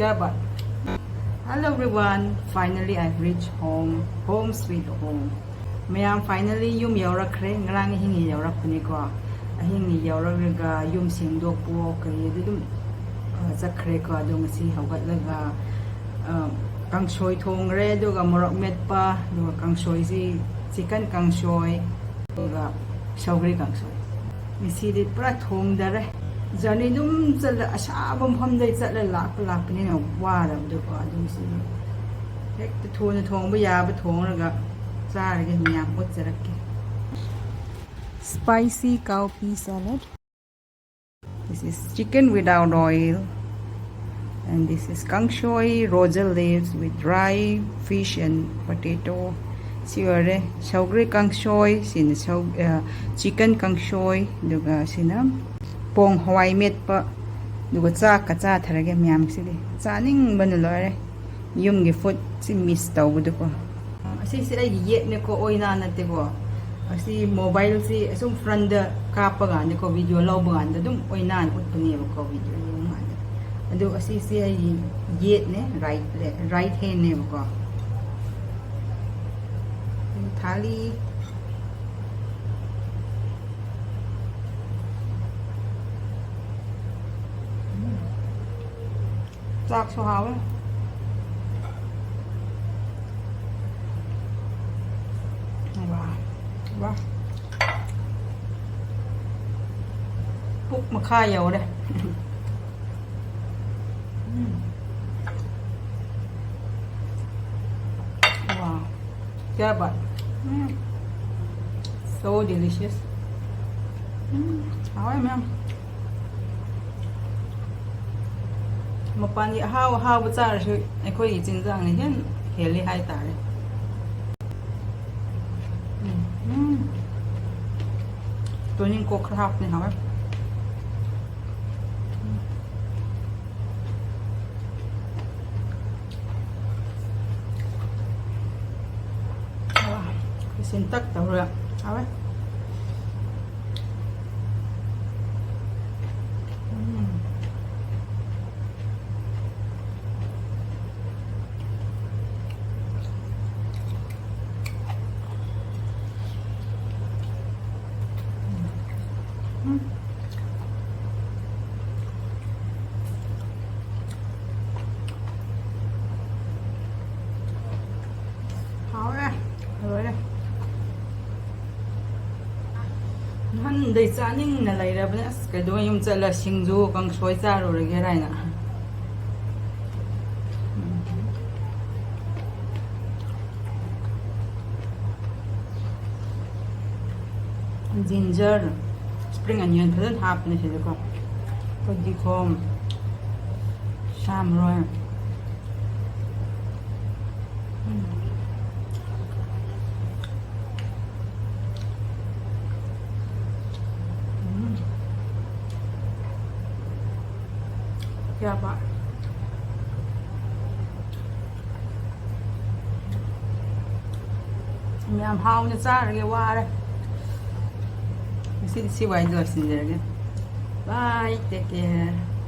Yeah, but hello everyone. Finally, I've reached home. Home sweet home. Mayam finally yum yaurakre. Ngarang hingi yaurak ni ko. Hingi yauraga yum singdok po kay dum zakre ko dong si hagat laga kangshoi thong re duga morok metpa duga kangshoi si chicken kangshoi duga sougri kangshoi. Misi di pra thong dare. Jani dum zala asabam hamdai zala lak ni na wara do ko dum si hek to thon thong ba ya ba thong raga cha rage miyam ut jarake spicy cowpea salad. This is chicken without oil, and this is kangshoi rosal leaves with dry fish and potato. Siore sougri kangshoi sin chicken kangshoi duga sinam Ponghawai metpa duga cha ka cha tharage myam sidi chaning ban lore yum gi food si miss tawbudu ko asi sira ye ne ko oina na te ko asi mobile si asum front da ka pa ga ne ko video law ba ga dum oina na utpani ko video yung ma adu asi si ye ne right hand ne ko thali Giặc số hào ấy. Wow. Hút mà khai dầu đây. Wow. Yeah, but so delicious. Hào em em. Mapan ya how ba cha shi ai khoi jin jang ni hen heli hai ta le to ning ko krap ni ha xin tất tao rồi ha Han dei chaning na lai ra bna ka do yum chala singju kang soi cha ro re ge rai na ginger spring onion phalan hap ne se ko ko di khom sam roi Yeah, but I'm how to start again. Water. See why you're there again. Bye. Take care.